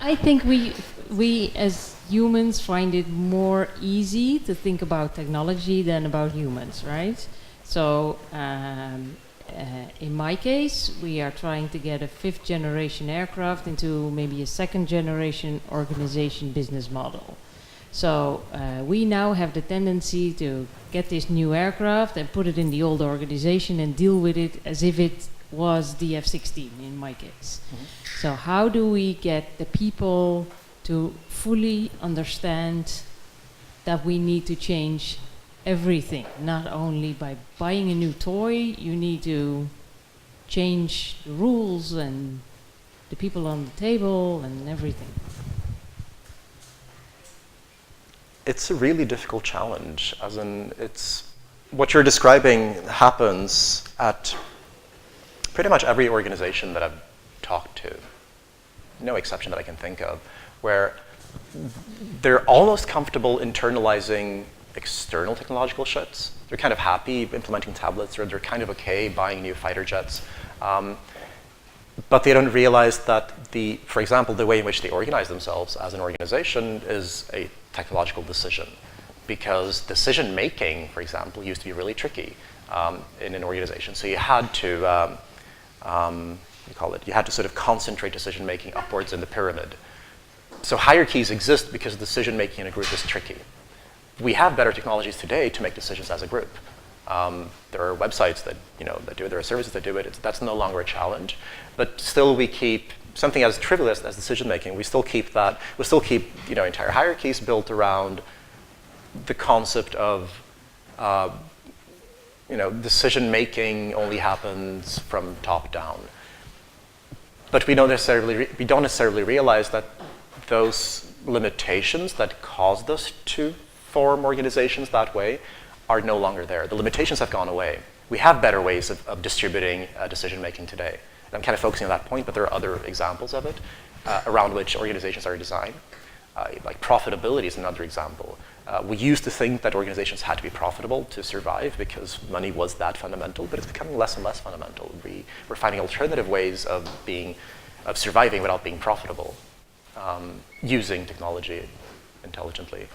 I think we as humans find it more easy to think about technology than about humans, right? So in my case, we are trying to get a 5th generation aircraft into maybe a 2nd generation organization business model. So we now have the tendency to get this new aircraft and put it in the old organization and deal with it as if it was the F-16 in my case. Mm-hmm. So how do we get the people to fully understand that we need to change everything? Not only by buying a new toy, you need to change the rules and the people on the table and everything. It's a really difficult challenge, as in what you're describing happens at pretty much every organization that I've talked to, no exception that I can think of, where they're almost comfortable internalizing external technological shifts. They're kind of happy implementing tablets, or they're kind of okay buying new fighter jets. But they don't realize that for example, the way in which they organize themselves as an organization is a technological decision. Because decision making, for example, used to be really tricky in an organization. So you had to you had to sort of concentrate decision making upwards in the pyramid. So hierarchies exist because decision making in a group is tricky. We have better technologies today to make decisions as a group. There are websites that do it. There are services that do it. That's no longer a challenge. But still, we keep something as trivial as decision making. We still keep that. We still keep entire hierarchies built around the concept of decision making only happens from top down. But we don't necessarily realize that those limitations that caused us to form organizations that way are no longer there. The limitations have gone away. We have better ways of distributing decision making today. And I'm kind of focusing on that point, but there are other examples of it around which organizations are designed. Like profitability is another example. We used to think that organizations had to be profitable to survive because money was that fundamental, but it's becoming less and less fundamental. We're finding alternative ways of surviving without being profitable, using technology intelligently.